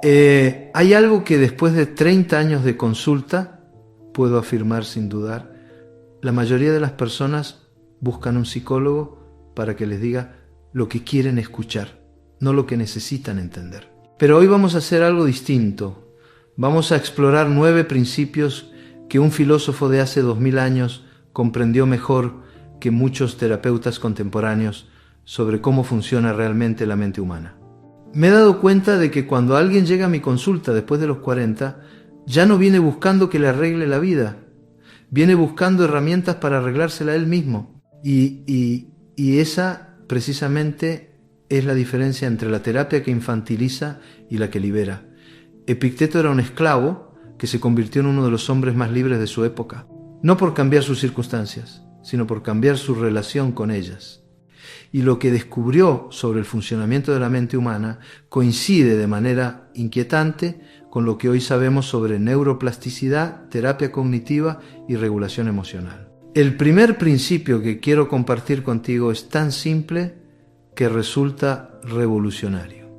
Hay algo que después de 30 años de consulta, puedo afirmar sin dudar, la mayoría de las personas buscan un psicólogo para que les diga lo que quieren escuchar, no lo que necesitan entender. Pero hoy vamos a hacer algo distinto. Vamos a explorar 9 principios que un filósofo de hace 2000 años comprendió mejor que muchos terapeutas contemporáneos sobre cómo funciona realmente la mente humana. Me he dado cuenta de que cuando alguien llega a mi consulta después de los 40, ya no viene buscando que le arregle la vida, viene buscando herramientas para arreglársela él mismo. Y esa precisamente es la diferencia entre la terapia que infantiliza y la que libera. Epicteto era un esclavo que se convirtió en uno de los hombres más libres de su época, no por cambiar sus circunstancias, sino por cambiar su relación con ellas. Y lo que descubrió sobre el funcionamiento de la mente humana coincide de manera inquietante con lo que hoy sabemos sobre neuroplasticidad, terapia cognitiva y regulación emocional. El primer principio que quiero compartir contigo es tan simple que resulta revolucionario.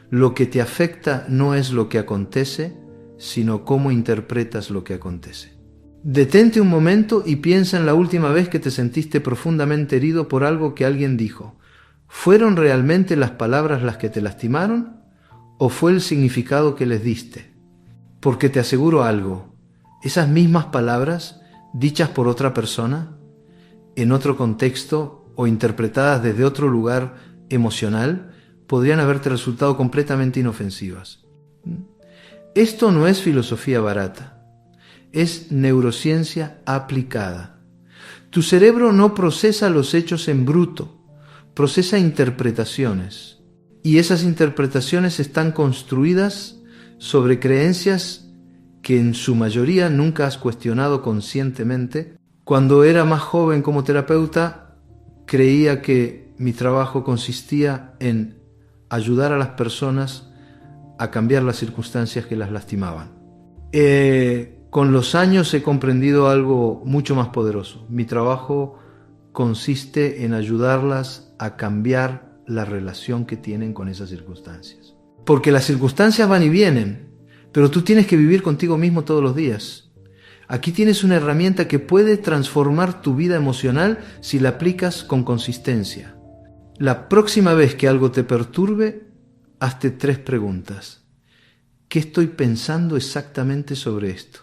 Lo que te afecta no es lo que acontece, sino cómo interpretas lo que acontece. Detente un momento y piensa en la última vez que te sentiste profundamente herido por algo que alguien dijo. ¿Fueron realmente las palabras las que te lastimaron o fue el significado que les diste? Porque te aseguro algo, esas mismas palabras, dichas por otra persona, en otro contexto o interpretadas desde otro lugar emocional, podrían haberte resultado completamente inofensivas. Esto no es filosofía barata. Es neurociencia aplicada. Tu cerebro no procesa los hechos en bruto, procesa interpretaciones. Y esas interpretaciones están construidas sobre creencias que en su mayoría nunca has cuestionado conscientemente. Cuando era más joven como terapeuta, creía que mi trabajo consistía en ayudar a las personas a cambiar las circunstancias que las lastimaban. Con los años he comprendido algo mucho más poderoso. Mi trabajo consiste en ayudarlas a cambiar la relación que tienen con esas circunstancias. Porque las circunstancias van y vienen, pero tú tienes que vivir contigo mismo todos los días. Aquí tienes una herramienta que puede transformar tu vida emocional si la aplicas con consistencia. La próxima vez que algo te perturbe, hazte 3 preguntas. ¿Qué estoy pensando exactamente sobre esto?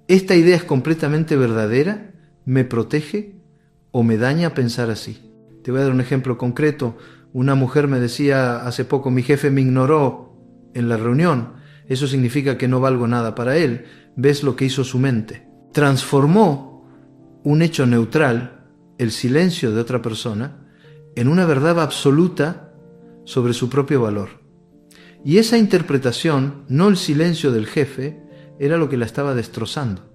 ¿Esta idea es completamente verdadera? ¿Me protege o me daña pensar así? Te voy a dar un ejemplo concreto. Una mujer me decía hace poco, mi jefe me ignoró en la reunión. Eso significa que no valgo nada para él. ¿Ves lo que hizo su mente? Transformó un hecho neutral, el silencio de otra persona, en una verdad absoluta sobre su propio valor. Y esa interpretación, no el silencio del jefe, era lo que la estaba destrozando.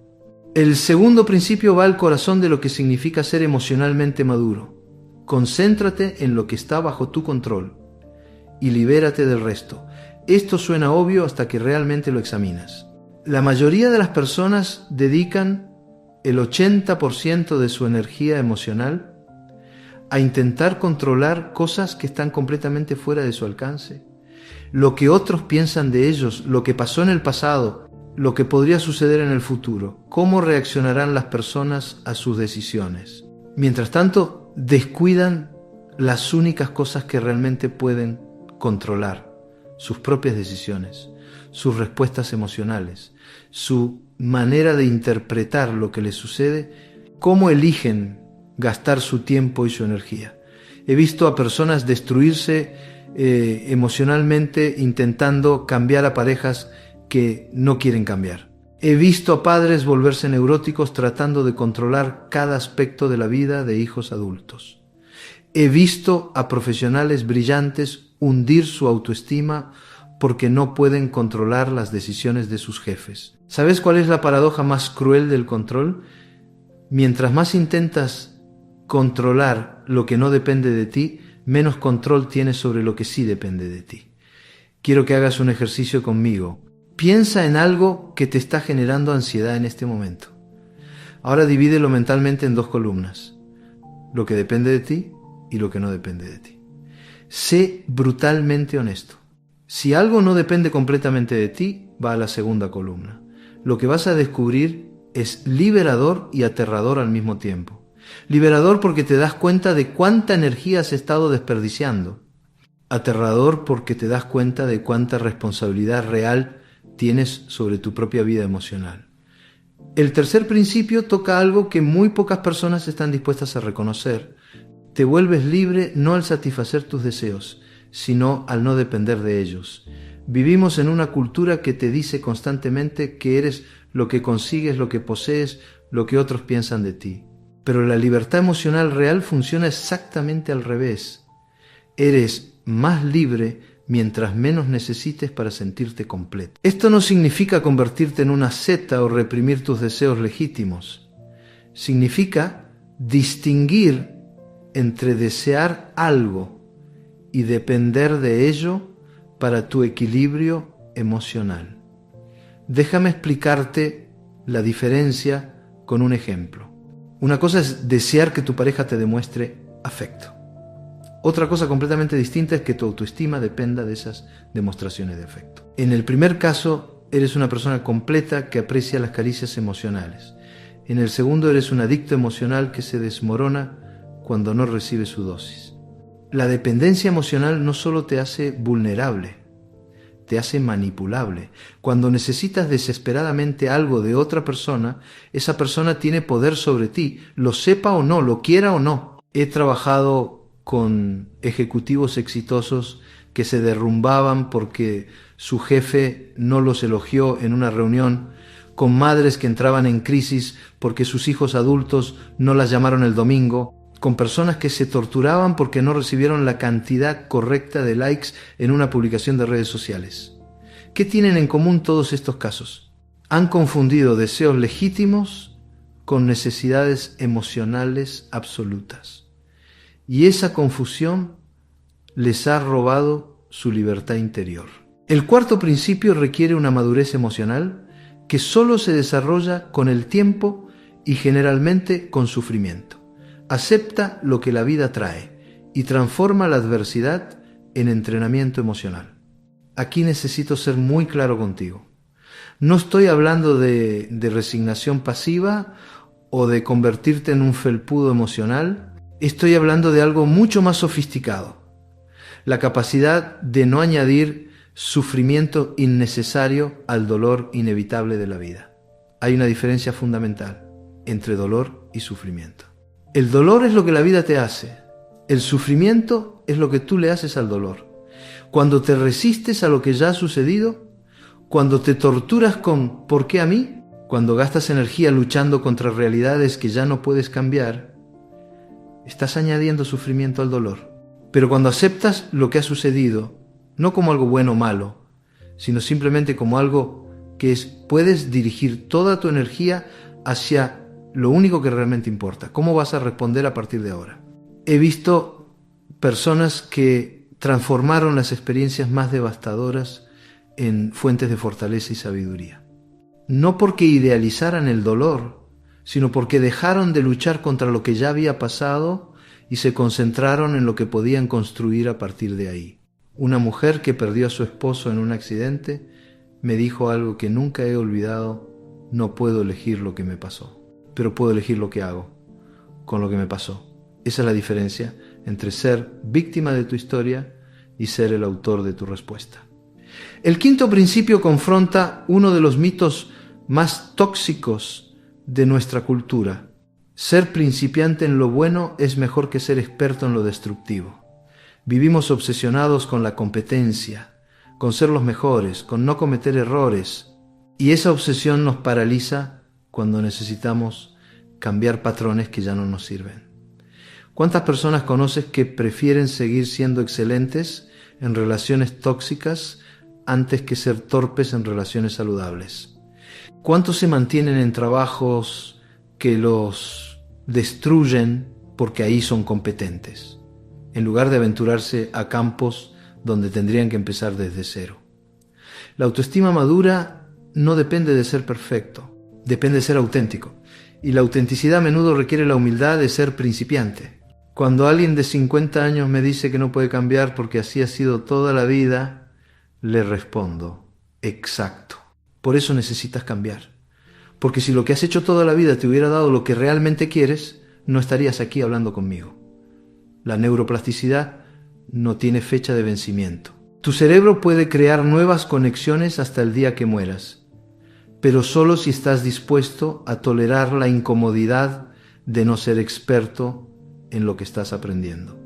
El segundo principio va al corazón de lo que significa ser emocionalmente maduro. Concéntrate en lo que está bajo tu control y libérate del resto. Esto suena obvio hasta que realmente lo examinas. La mayoría de las personas dedican el 80% de su energía emocional a intentar controlar cosas que están completamente fuera de su alcance. Lo que otros piensan de ellos, lo que pasó en el pasado, lo que podría suceder en el futuro, cómo reaccionarán las personas a sus decisiones. Mientras tanto, descuidan las únicas cosas que realmente pueden controlar: sus propias decisiones, sus respuestas emocionales, su manera de interpretar lo que les sucede, cómo eligen gastar su tiempo y su energía. He visto a personas destruirse emocionalmente intentando cambiar a parejas que no quieren cambiar. He visto a padres volverse neuróticos tratando de controlar cada aspecto de la vida de hijos adultos. He visto a profesionales brillantes hundir su autoestima porque no pueden controlar las decisiones de sus jefes. ¿Sabes cuál es la paradoja más cruel del control? Mientras más intentas controlar lo que no depende de ti, menos control tienes sobre lo que sí depende de ti. Quiero que hagas un ejercicio conmigo. Piensa en algo que te está generando ansiedad en este momento. Ahora divídelo mentalmente en 2 columnas. Lo que depende de ti y lo que no depende de ti. Sé brutalmente honesto. Si algo no depende completamente de ti, va a la segunda columna. Lo que vas a descubrir es liberador y aterrador al mismo tiempo. Liberador porque te das cuenta de cuánta energía has estado desperdiciando. Aterrador porque te das cuenta de cuánta responsabilidad real tienes sobre tu propia vida emocional. El tercer principio toca algo que muy pocas personas están dispuestas a reconocer. Te vuelves libre no al satisfacer tus deseos, sino al no depender de ellos. Vivimos en una cultura que te dice constantemente que eres lo que consigues, lo que posees, lo que otros piensan de ti. Pero la libertad emocional real funciona exactamente al revés. Eres más libre mientras menos necesites para sentirte completo. Esto no significa convertirte en una asceta o reprimir tus deseos legítimos. Significa distinguir entre desear algo y depender de ello para tu equilibrio emocional. Déjame explicarte la diferencia con un ejemplo. Una cosa es desear que tu pareja te demuestre afecto. Otra cosa completamente distinta es que tu autoestima dependa de esas demostraciones de afecto. En el primer caso, eres una persona completa que aprecia las caricias emocionales. En el segundo, eres un adicto emocional que se desmorona cuando no recibe su dosis. La dependencia emocional no solo te hace vulnerable, te hace manipulable. Cuando necesitas desesperadamente algo de otra persona, esa persona tiene poder sobre ti, lo sepa o no, lo quiera o no. He trabajado con ejecutivos exitosos que se derrumbaban porque su jefe no los elogió en una reunión, con madres que entraban en crisis porque sus hijos adultos no las llamaron el domingo, con personas que se torturaban porque no recibieron la cantidad correcta de likes en una publicación de redes sociales. ¿Qué tienen en común todos estos casos? Han confundido deseos legítimos con necesidades emocionales absolutas. Y esa confusión les ha robado su libertad interior. El cuarto principio requiere una madurez emocional que solo se desarrolla con el tiempo y generalmente con sufrimiento. Acepta lo que la vida trae y transforma la adversidad en entrenamiento emocional. Aquí necesito ser muy claro contigo. No estoy hablando de resignación pasiva o de convertirte en un felpudo emocional. Estoy hablando de algo mucho más sofisticado. La capacidad de no añadir sufrimiento innecesario al dolor inevitable de la vida. Hay una diferencia fundamental entre dolor y sufrimiento. El dolor es lo que la vida te hace. El sufrimiento es lo que tú le haces al dolor. Cuando te resistes a lo que ya ha sucedido, cuando te torturas con ¿por qué a mí?, cuando gastas energía luchando contra realidades que ya no puedes cambiar, estás añadiendo sufrimiento al dolor. Pero cuando aceptas lo que ha sucedido, no como algo bueno o malo, sino simplemente como algo que puedes dirigir toda tu energía hacia lo único que realmente importa. ¿Cómo vas a responder a partir de ahora? He visto personas que transformaron las experiencias más devastadoras en fuentes de fortaleza y sabiduría. No porque idealizaran el dolor, sino porque dejaron de luchar contra lo que ya había pasado y se concentraron en lo que podían construir a partir de ahí. Una mujer que perdió a su esposo en un accidente me dijo algo que nunca he olvidado: no puedo elegir lo que me pasó, pero puedo elegir lo que hago con lo que me pasó. Esa es la diferencia entre ser víctima de tu historia y ser el autor de tu respuesta. El quinto principio confronta uno de los mitos más tóxicos de nuestra cultura. Ser principiante en lo bueno es mejor que ser experto en lo destructivo. Vivimos obsesionados con la competencia, con ser los mejores, con no cometer errores, y esa obsesión nos paraliza cuando necesitamos cambiar patrones que ya no nos sirven. ¿Cuántas personas conoces que prefieren seguir siendo excelentes en relaciones tóxicas antes que ser torpes en relaciones saludables? ¿Cuántos se mantienen en trabajos que los destruyen porque ahí son competentes, en lugar de aventurarse a campos donde tendrían que empezar desde cero? La autoestima madura no depende de ser perfecto, depende de ser auténtico. Y la autenticidad a menudo requiere la humildad de ser principiante. Cuando alguien de 50 años me dice que no puede cambiar porque así ha sido toda la vida, Le respondo, exacto. Por eso necesitas cambiar. Porque si lo que has hecho toda la vida te hubiera dado lo que realmente quieres, no estarías aquí hablando conmigo. La neuroplasticidad no tiene fecha de vencimiento. Tu cerebro puede crear nuevas conexiones hasta el día que mueras, pero solo si estás dispuesto a tolerar la incomodidad de no ser experto en lo que estás aprendiendo.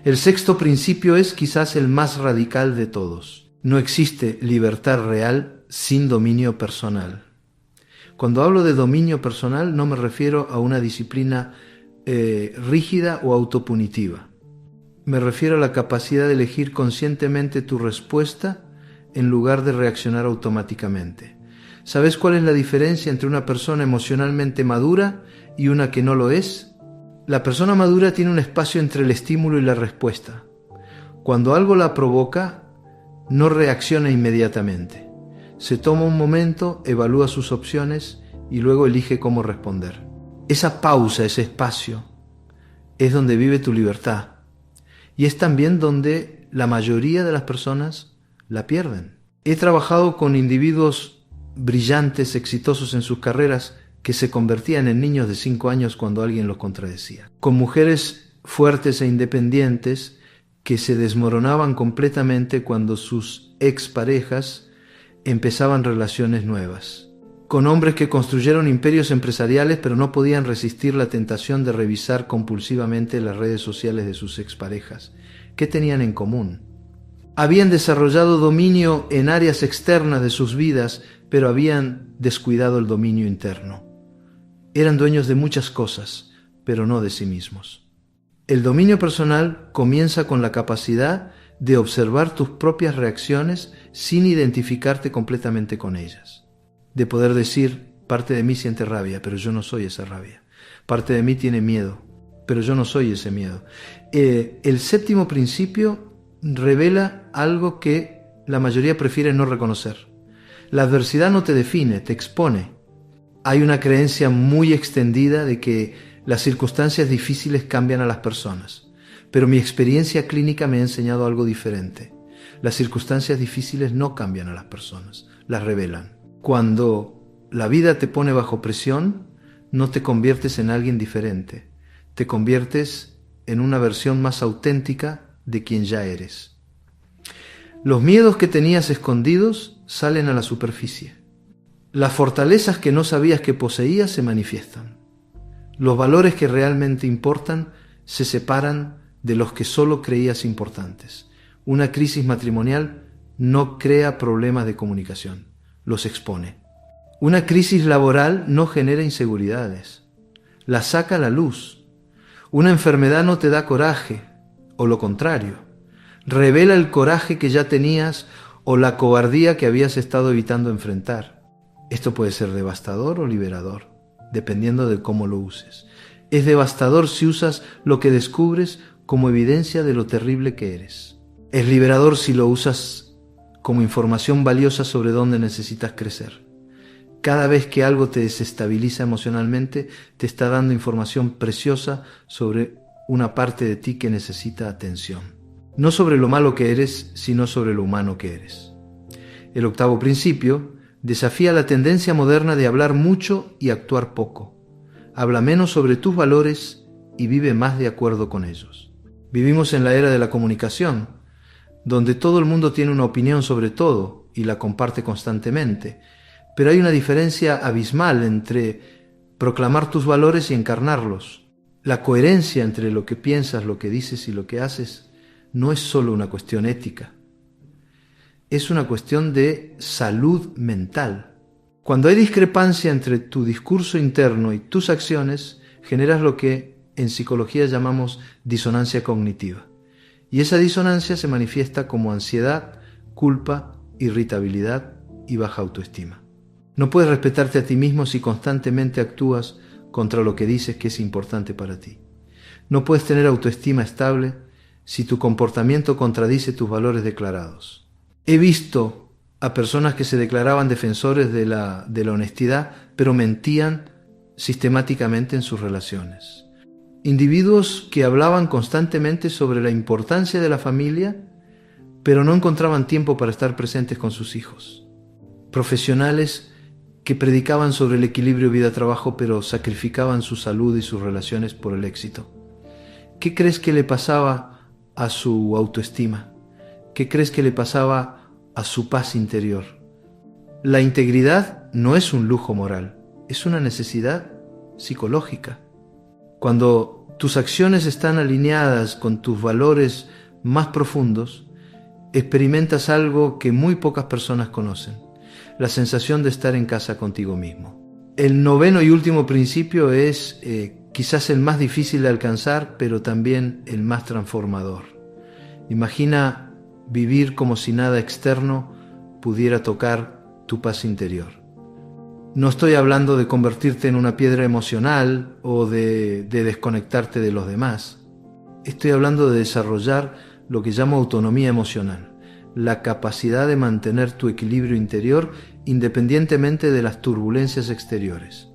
El sexto principio es quizás el más radical de todos. No existe libertad real sin dominio personal. Cuando hablo de dominio personal no me refiero a una disciplina rígida o autopunitiva. Me refiero a la capacidad de elegir conscientemente tu respuesta en lugar de reaccionar automáticamente. ¿Sabes cuál es la diferencia entre una persona emocionalmente madura y una que no lo es? La persona madura tiene un espacio entre el estímulo y la respuesta. Cuando algo la provoca, no reacciona inmediatamente. Se toma un momento, evalúa sus opciones y luego elige cómo responder. Esa pausa, ese espacio, es donde vive tu libertad. Y es también donde la mayoría de las personas la pierden. He trabajado con individuos brillantes, exitosos en sus carreras, que se convertían en niños de 5 años cuando alguien los contradecía. Con mujeres fuertes e independientes que se desmoronaban completamente cuando sus exparejas empezaban relaciones nuevas. Con hombres que construyeron imperios empresariales pero no podían resistir la tentación de revisar compulsivamente las redes sociales de sus exparejas. ¿Qué tenían en común? Habían desarrollado dominio en áreas externas de sus vidas, pero habían descuidado el dominio interno. Eran dueños de muchas cosas, pero no de sí mismos. El dominio personal comienza con la capacidad de observar tus propias reacciones sin identificarte completamente con ellas. De poder decir, parte de mí siente rabia, pero yo no soy esa rabia. Parte de mí tiene miedo, pero yo no soy ese miedo. El séptimo principio revela algo que la mayoría prefiere no reconocer. La adversidad no te define, te expone. Hay una creencia muy extendida de que las circunstancias difíciles cambian a las personas, pero mi experiencia clínica me ha enseñado algo diferente. Las circunstancias difíciles no cambian a las personas, las revelan. Cuando la vida te pone bajo presión, no te conviertes en alguien diferente, te conviertes en una versión más auténtica de quien ya eres. Los miedos que tenías escondidos salen a la superficie. Las fortalezas que no sabías que poseías se manifiestan. Los valores que realmente importan se separan de los que solo creías importantes. Una crisis matrimonial no crea problemas de comunicación, los expone. Una crisis laboral no genera inseguridades, las saca a la luz. Una enfermedad no te da coraje, o lo contrario, revela el coraje que ya tenías o la cobardía que habías estado evitando enfrentar. Esto puede ser devastador o liberador, dependiendo de cómo lo uses. Es devastador si usas lo que descubres como evidencia de lo terrible que eres. Es liberador si lo usas como información valiosa sobre dónde necesitas crecer. Cada vez que algo te desestabiliza emocionalmente, te está dando información preciosa sobre una parte de ti que necesita atención. No sobre lo malo que eres, sino sobre lo humano que eres. El octavo principio desafía la tendencia moderna de hablar mucho y actuar poco. Habla menos sobre tus valores y vive más de acuerdo con ellos. Vivimos en la era de la comunicación, donde todo el mundo tiene una opinión sobre todo y la comparte constantemente, pero hay una diferencia abismal entre proclamar tus valores y encarnarlos. La coherencia entre lo que piensas, lo que dices y lo que haces no es solo una cuestión ética, es una cuestión de salud mental. Cuando hay discrepancia entre tu discurso interno y tus acciones, generas lo que en psicología llamamos disonancia cognitiva. Y esa disonancia se manifiesta como ansiedad, culpa, irritabilidad y baja autoestima. No puedes respetarte a ti mismo si constantemente actúas contra lo que dices que es importante para ti. No puedes tener autoestima estable si tu comportamiento contradice tus valores declarados. He visto a personas que se declaraban defensores de la honestidad, pero mentían sistemáticamente en sus relaciones. Individuos que hablaban constantemente sobre la importancia de la familia, pero no encontraban tiempo para estar presentes con sus hijos. Profesionales que predicaban sobre el equilibrio vida-trabajo, pero sacrificaban su salud y sus relaciones por el éxito. ¿Qué crees que le pasaba a su autoestima? ¿Qué crees que le pasaba a su paz interior? La integridad no es un lujo moral, es una necesidad psicológica. Cuando tus acciones están alineadas con tus valores más profundos, experimentas algo que muy pocas personas conocen: la sensación de estar en casa contigo mismo. El noveno y último principio es quizás el más difícil de alcanzar, pero también el más transformador. Imagina vivir como si nada externo pudiera tocar tu paz interior. No estoy hablando de convertirte en una piedra emocional o de desconectarte de los demás. Estoy hablando de desarrollar lo que llamo autonomía emocional, la capacidad de mantener tu equilibrio interior independientemente de las turbulencias exteriores.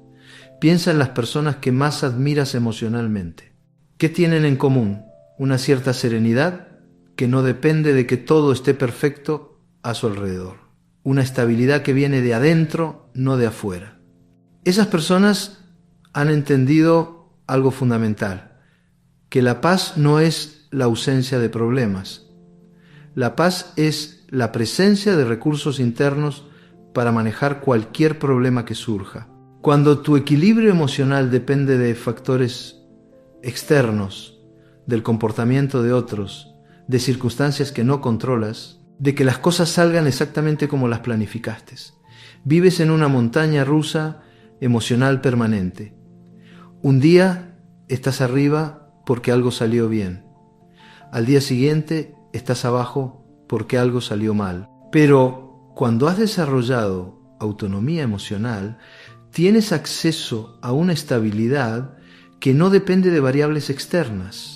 Piensa en las personas que más admiras emocionalmente. ¿Qué tienen en común? Una cierta serenidad que no depende de que todo esté perfecto a su alrededor. Una estabilidad que viene de adentro, no de afuera. Esas personas han entendido algo fundamental, que la paz no es la ausencia de problemas. La paz es la presencia de recursos internos para manejar cualquier problema que surja. Cuando tu equilibrio emocional depende de factores externos, del comportamiento de otros, de circunstancias que no controlas, de que las cosas salgan exactamente como las planificaste, vives en una montaña rusa emocional permanente. Un día estás arriba porque algo salió bien. Al día siguiente estás abajo porque algo salió mal. Pero cuando has desarrollado autonomía emocional, tienes acceso a una estabilidad que no depende de variables externas.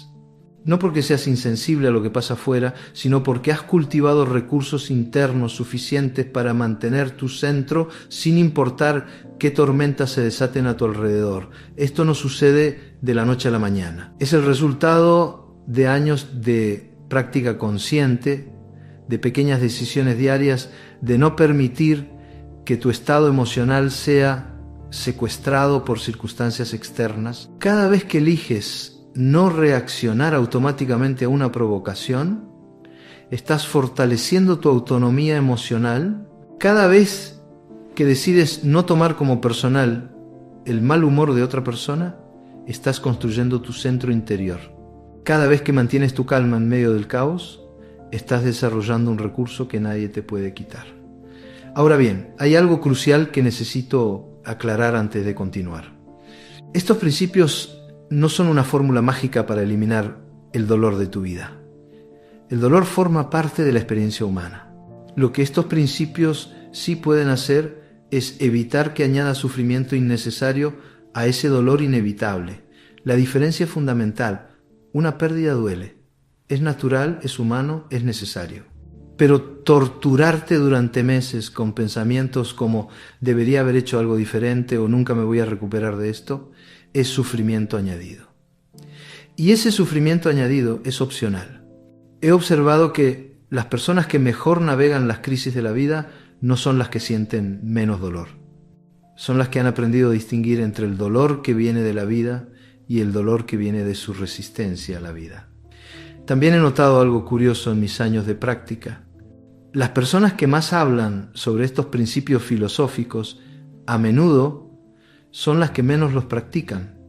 No porque seas insensible a lo que pasa afuera, sino porque has cultivado recursos internos suficientes para mantener tu centro sin importar qué tormentas se desaten a tu alrededor. Esto no sucede de la noche a la mañana. Es el resultado de años de práctica consciente, de pequeñas decisiones diarias, de no permitir que tu estado emocional sea secuestrado por circunstancias externas. Cada vez que eliges no reaccionar automáticamente a una provocación, estás fortaleciendo tu autonomía emocional. Cada vez que decides no tomar como personal el mal humor de otra persona, estás construyendo tu centro interior. Cada vez que mantienes tu calma en medio del caos, estás desarrollando un recurso que nadie te puede quitar. Ahora bien, hay algo crucial que necesito aclarar antes de continuar. Estos principios no son una fórmula mágica para eliminar el dolor de tu vida. El dolor forma parte de la experiencia humana. Lo que estos principios sí pueden hacer es evitar que añada sufrimiento innecesario a ese dolor inevitable. La diferencia es fundamental. Una pérdida duele. Es natural, es humano, es necesario. Pero torturarte durante meses con pensamientos como debería haber hecho algo diferente o nunca me voy a recuperar de esto, es sufrimiento añadido. Y ese sufrimiento añadido es opcional. He observado que las personas que mejor navegan las crisis de la vida no son las que sienten menos dolor. Son las que han aprendido a distinguir entre el dolor que viene de la vida y el dolor que viene de su resistencia a la vida. También he notado algo curioso en mis años de práctica. Las personas que más hablan sobre estos principios filosóficos a menudo son las que menos los practican.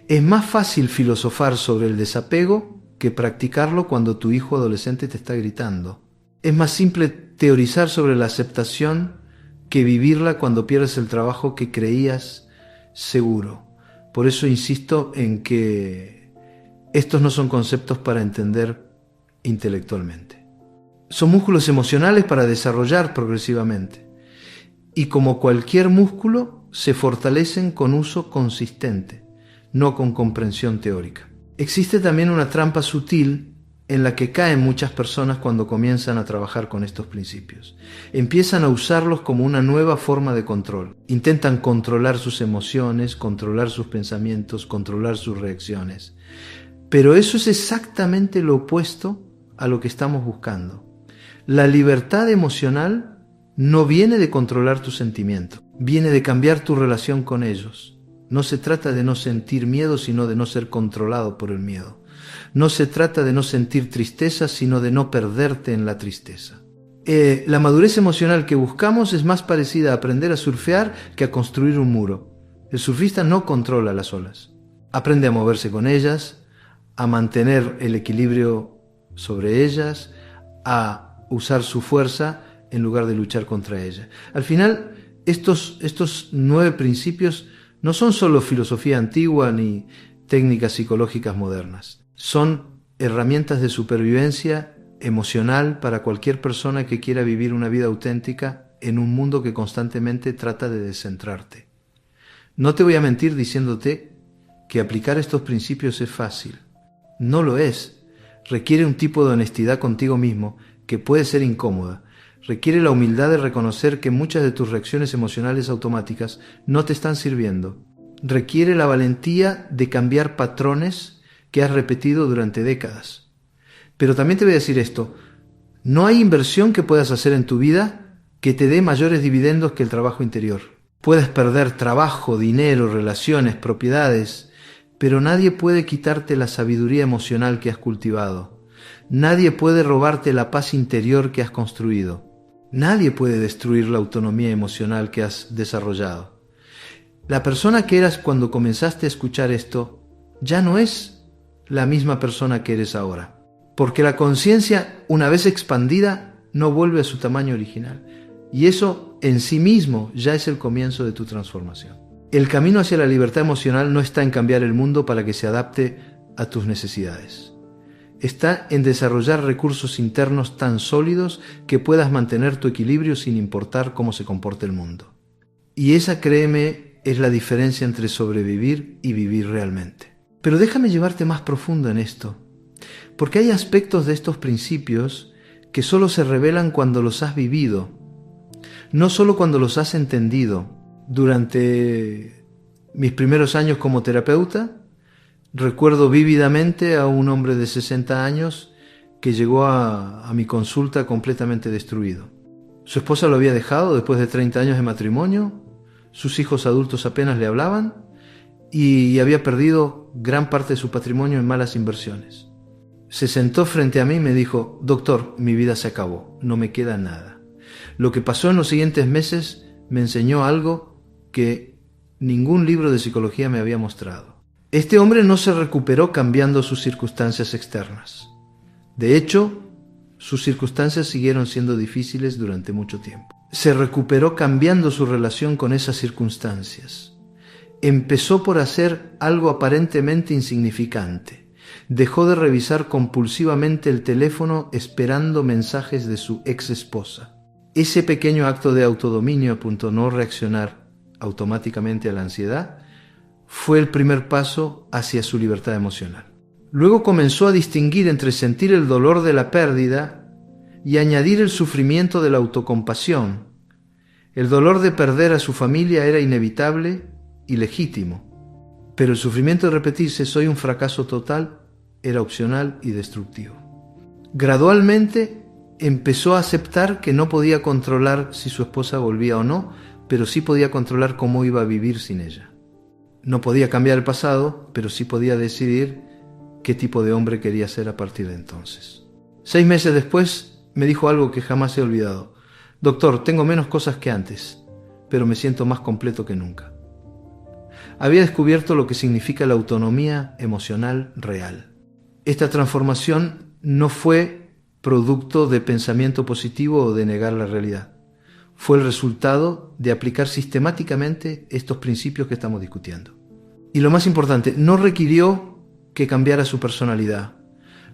Es más fácil filosofar sobre el desapego que practicarlo cuando tu hijo adolescente te está gritando. Es más simple teorizar sobre la aceptación que vivirla cuando pierdes el trabajo que creías seguro. Por eso insisto en que estos no son conceptos para entender intelectualmente. Son músculos emocionales para desarrollar progresivamente. Y como cualquier músculo, se fortalecen con uso consistente, no con comprensión teórica. Existe también una trampa sutil en la que caen muchas personas cuando comienzan a trabajar con estos principios. Empiezan a usarlos como una nueva forma de control. Intentan controlar sus emociones, controlar sus pensamientos, controlar sus reacciones. Pero eso es exactamente lo opuesto a lo que estamos buscando. La libertad emocional no viene de controlar tus sentimientos, viene de cambiar tu relación con ellos. No se trata de no sentir miedo, sino de no ser controlado por el miedo. No se trata de no sentir tristeza, sino de no perderte en la tristeza. La madurez emocional que buscamos es más parecida a aprender a surfear que a construir un muro. El surfista no controla las olas. Aprende a moverse con ellas, a mantener el equilibrio sobre ellas, a usar su fuerza en lugar de luchar contra ella. Al final, estos 9 principios no son solo filosofía antigua ni técnicas psicológicas modernas. Son herramientas de supervivencia emocional para cualquier persona que quiera vivir una vida auténtica en un mundo que constantemente trata de descentrarte. No te voy a mentir diciéndote que aplicar estos principios es fácil. No lo es. Requiere un tipo de honestidad contigo mismo que puede ser incómoda. Requiere la humildad de reconocer que muchas de tus reacciones emocionales automáticas no te están sirviendo. Requiere la valentía de cambiar patrones que has repetido durante décadas. Pero también te voy a decir esto, no hay inversión que puedas hacer en tu vida que te dé mayores dividendos que el trabajo interior. Puedes perder trabajo, dinero, relaciones, propiedades, pero nadie puede quitarte la sabiduría emocional que has cultivado. Nadie puede robarte la paz interior que has construido. Nadie puede destruir la autonomía emocional que has desarrollado. La persona que eras cuando comenzaste a escuchar esto ya no es la misma persona que eres ahora. Porque la conciencia, una vez expandida, no vuelve a su tamaño original. Y eso en sí mismo ya es el comienzo de tu transformación. El camino hacia la libertad emocional no está en cambiar el mundo para que se adapte a tus necesidades. Está en desarrollar recursos internos tan sólidos que puedas mantener tu equilibrio sin importar cómo se comporte el mundo. Y esa, créeme, es la diferencia entre sobrevivir y vivir realmente. Pero déjame llevarte más profundo en esto. Porque hay aspectos de estos principios que solo se revelan cuando los has vivido, no solo cuando los has entendido. Durante mis primeros años como terapeuta, recuerdo vívidamente a un hombre de 60 años que llegó a mi consulta completamente destruido. Su esposa lo había dejado después de 30 años de matrimonio, sus hijos adultos apenas le hablaban y había perdido gran parte de su patrimonio en malas inversiones. Se sentó frente a mí y me dijo: doctor, mi vida se acabó, no me queda nada. Lo que pasó en los siguientes meses me enseñó algo que ningún libro de psicología me había mostrado. Este hombre no se recuperó cambiando sus circunstancias externas. De hecho, sus circunstancias siguieron siendo difíciles durante mucho tiempo. Se recuperó cambiando su relación con esas circunstancias. Empezó por hacer algo aparentemente insignificante. Dejó de revisar compulsivamente el teléfono esperando mensajes de su ex esposa. Ese pequeño acto de autodominio a no reaccionar automáticamente a la ansiedad fue el primer paso hacia su libertad emocional. Luego comenzó a distinguir entre sentir el dolor de la pérdida y añadir el sufrimiento de la autocompasión. El dolor de perder a su familia era inevitable y legítimo, pero el sufrimiento de repetirse soy un fracaso total era opcional y destructivo. Gradualmente empezó a aceptar que no podía controlar si su esposa volvía o no, pero sí podía controlar cómo iba a vivir sin ella. No podía cambiar el pasado, pero sí podía decidir qué tipo de hombre quería ser a partir de entonces. 6 meses después me dijo algo que jamás he olvidado. Doctor, tengo menos cosas que antes, pero me siento más completo que nunca. Había descubierto lo que significa la autonomía emocional real. Esta transformación no fue producto de pensamiento positivo o de negar la realidad. Fue el resultado de aplicar sistemáticamente estos principios que estamos discutiendo. Y lo más importante, no requirió que cambiara su personalidad.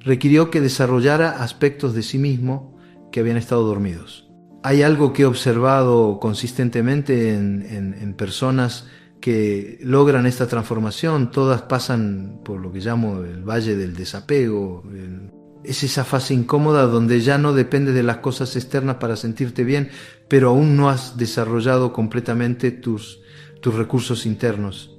Requirió que desarrollara aspectos de sí mismo que habían estado dormidos. Hay algo que he observado consistentemente en personas que logran esta transformación. Todas pasan por lo que llamo el valle del desapego. Es esa fase incómoda donde ya no dependes de las cosas externas para sentirte bien, pero aún no has desarrollado completamente tus recursos internos.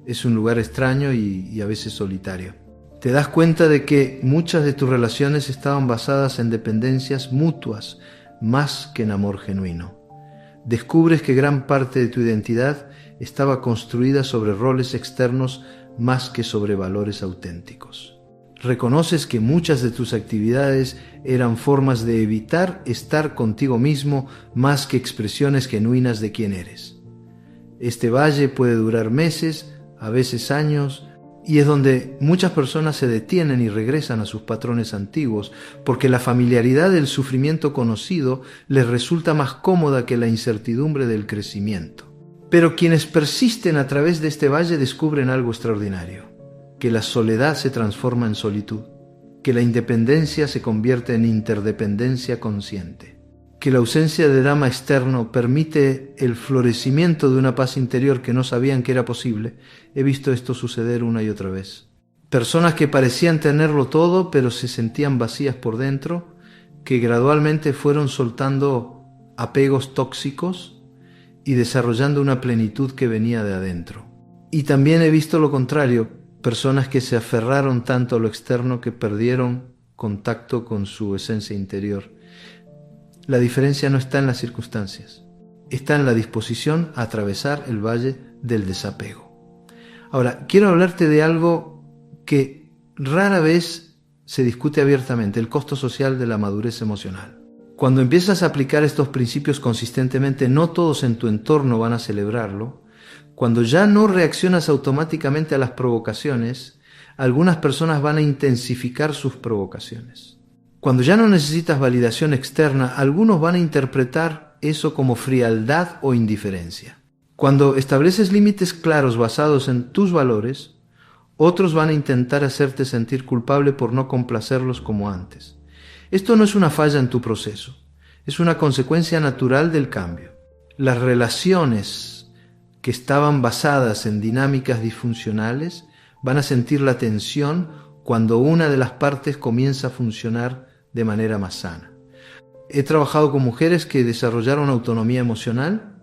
Es un lugar extraño y a veces solitario. Te das cuenta de que muchas de tus relaciones estaban basadas en dependencias mutuas, más que en amor genuino. Descubres que gran parte de tu identidad estaba construida sobre roles externos más que sobre valores auténticos. Reconoces que muchas de tus actividades eran formas de evitar estar contigo mismo más que expresiones genuinas de quién eres. Este valle puede durar meses, a veces años, y es donde muchas personas se detienen y regresan a sus patrones antiguos, porque la familiaridad del sufrimiento conocido les resulta más cómoda que la incertidumbre del crecimiento. Pero quienes persisten a través de este valle descubren algo extraordinario: que la soledad se transforma en solitud, que la independencia se convierte en interdependencia consciente, que la ausencia de drama externo permite el florecimiento de una paz interior que no sabían que era posible. He visto esto suceder una y otra vez. Personas que parecían tenerlo todo, pero se sentían vacías por dentro, que gradualmente fueron soltando apegos tóxicos y desarrollando una plenitud que venía de adentro. Y también he visto lo contrario, personas que se aferraron tanto a lo externo que perdieron contacto con su esencia interior. La diferencia no está en las circunstancias, está en la disposición a atravesar el valle del desapego. Ahora, quiero hablarte de algo que rara vez se discute abiertamente: el costo social de la madurez emocional. Cuando empiezas a aplicar estos principios consistentemente, no todos en tu entorno van a celebrarlo. Cuando ya no reaccionas automáticamente a las provocaciones, algunas personas van a intensificar sus provocaciones. Cuando ya no necesitas validación externa, algunos van a interpretar eso como frialdad o indiferencia. Cuando estableces límites claros basados en tus valores, otros van a intentar hacerte sentir culpable por no complacerlos como antes. Esto no es una falla en tu proceso, es una consecuencia natural del cambio. Las relaciones que estaban basadas en dinámicas disfuncionales van a sentir la tensión cuando una de las partes comienza a funcionar de manera más sana. He trabajado con mujeres que desarrollaron autonomía emocional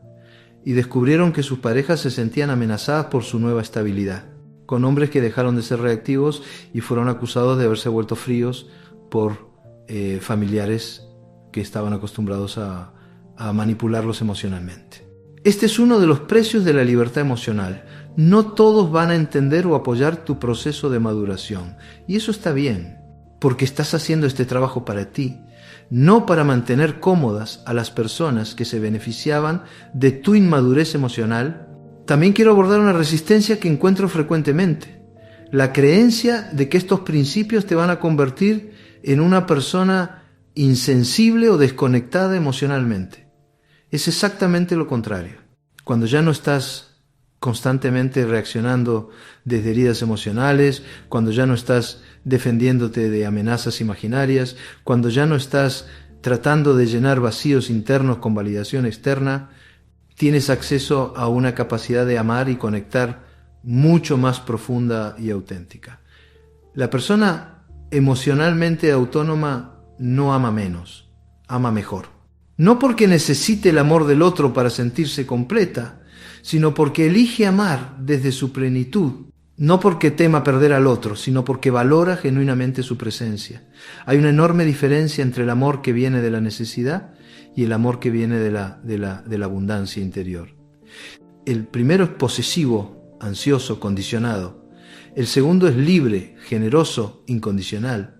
y descubrieron que sus parejas se sentían amenazadas por su nueva estabilidad, con hombres que dejaron de ser reactivos y fueron acusados de haberse vuelto fríos por familiares que estaban acostumbrados a manipularlos emocionalmente. Este es uno de los precios de la libertad emocional. No todos van a entender o apoyar tu proceso de maduración, y eso está bien, porque estás haciendo este trabajo para ti, no para mantener cómodas a las personas que se beneficiaban de tu inmadurez emocional. También quiero abordar una resistencia que encuentro frecuentemente: la creencia de que estos principios te van a convertir en una persona insensible o desconectada emocionalmente. Es exactamente lo contrario. Cuando ya no estás constantemente reaccionando desde heridas emocionales, cuando ya no estás defendiéndote de amenazas imaginarias, cuando ya no estás tratando de llenar vacíos internos con validación externa, tienes acceso a una capacidad de amar y conectar mucho más profunda y auténtica. La persona emocionalmente autónoma no ama menos, ama mejor. No porque necesite el amor del otro para sentirse completa, sino porque elige amar desde su plenitud, no porque tema perder al otro, sino porque valora genuinamente su presencia. Hay una enorme diferencia entre el amor que viene de la necesidad y el amor que viene de la abundancia interior. El primero es posesivo, ansioso, condicionado. El segundo es libre, generoso, incondicional.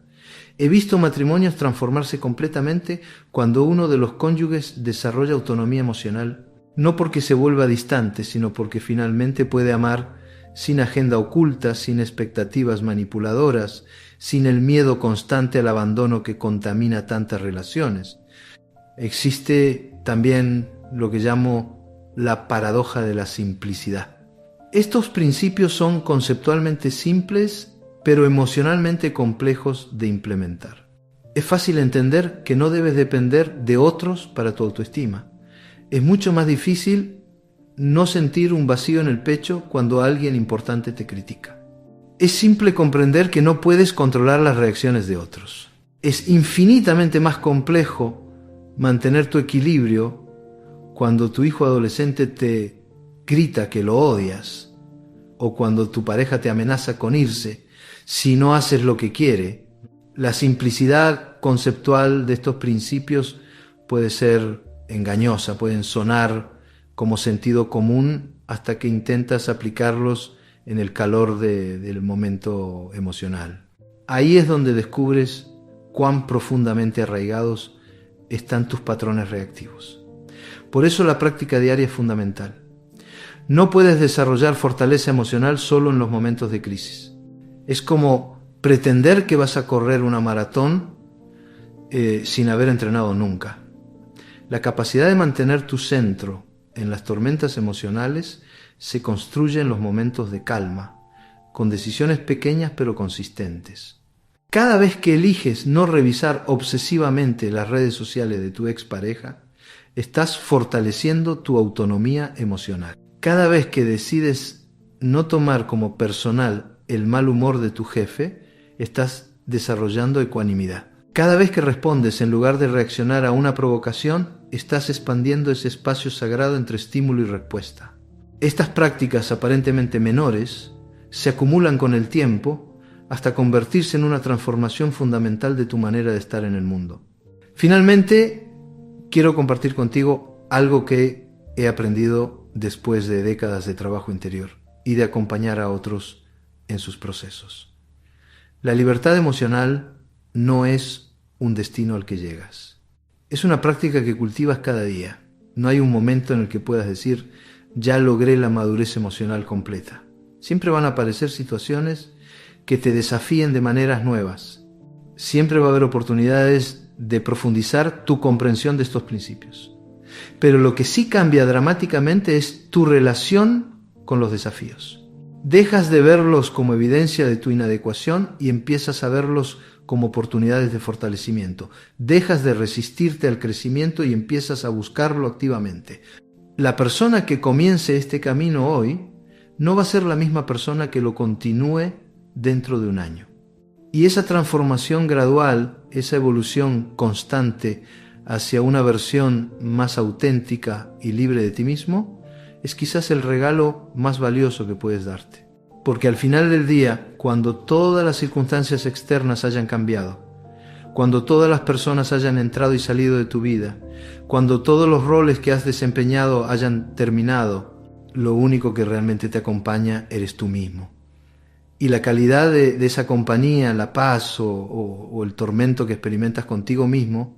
He visto matrimonios transformarse completamente cuando uno de los cónyuges desarrolla autonomía emocional, no porque se vuelva distante, sino porque finalmente puede amar sin agenda oculta, sin expectativas manipuladoras, sin el miedo constante al abandono que contamina tantas relaciones. Existe también lo que llamo la paradoja de la simplicidad. Estos principios son conceptualmente simples, pero emocionalmente complejos de implementar. Es fácil entender que no debes depender de otros para tu autoestima. Es mucho más difícil no sentir un vacío en el pecho cuando alguien importante te critica. Es simple comprender que no puedes controlar las reacciones de otros. Es infinitamente más complejo mantener tu equilibrio cuando tu hijo adolescente te grita que lo odias, o cuando tu pareja te amenaza con irse, si no haces lo que quiere. La simplicidad conceptual de estos principios puede ser engañosa, pueden sonar como sentido común hasta que intentas aplicarlos en el calor del momento emocional. Ahí es donde descubres cuán profundamente arraigados están tus patrones reactivos. Por eso la práctica diaria es fundamental. No puedes desarrollar fortaleza emocional solo en los momentos de crisis. Es como pretender que vas a correr una maratón sin haber entrenado nunca. La capacidad de mantener tu centro en las tormentas emocionales se construye en los momentos de calma, con decisiones pequeñas pero consistentes. Cada vez que eliges no revisar obsesivamente las redes sociales de tu expareja, estás fortaleciendo tu autonomía emocional. Cada vez que decides no tomar como personal el mal humor de tu jefe, estás desarrollando ecuanimidad. Cada vez que respondes en lugar de reaccionar a una provocación, estás expandiendo ese espacio sagrado entre estímulo y respuesta. Estas prácticas aparentemente menores se acumulan con el tiempo hasta convertirse en una transformación fundamental de tu manera de estar en el mundo. Finalmente, quiero compartir contigo algo que he aprendido después de décadas de trabajo interior y de acompañar a otros en sus procesos. La libertad emocional no es un destino al que llegas. Es una práctica que cultivas cada día. No hay un momento en el que puedas decir, ya logré la madurez emocional completa. Siempre van a aparecer situaciones que te desafíen de maneras nuevas. Siempre va a haber oportunidades de profundizar tu comprensión de estos principios. Pero lo que sí cambia dramáticamente es tu relación con los desafíos. Dejas de verlos como evidencia de tu inadecuación y empiezas a verlos como oportunidades de fortalecimiento. Dejas de resistirte al crecimiento y empiezas a buscarlo activamente. La persona que comience este camino hoy no va a ser la misma persona que lo continúe dentro de un año. Y esa transformación gradual, esa evolución constante hacia una versión más auténtica y libre de ti mismo, es quizás el regalo más valioso que puedes darte. Porque al final del día, cuando todas las circunstancias externas hayan cambiado, cuando todas las personas hayan entrado y salido de tu vida, cuando todos los roles que has desempeñado hayan terminado, lo único que realmente te acompaña eres tú mismo. Y la calidad de esa compañía, la paz o el tormento que experimentas contigo mismo,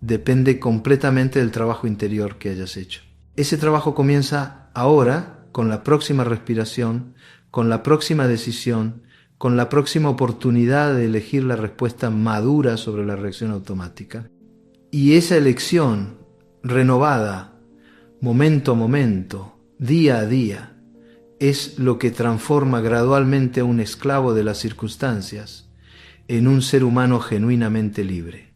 depende completamente del trabajo interior que hayas hecho. Ese trabajo comienza ahora, con la próxima respiración, con la próxima decisión, con la próxima oportunidad de elegir la respuesta madura sobre la reacción automática. Y esa elección renovada, momento a momento, día a día, es lo que transforma gradualmente a un esclavo de las circunstancias en un ser humano genuinamente libre.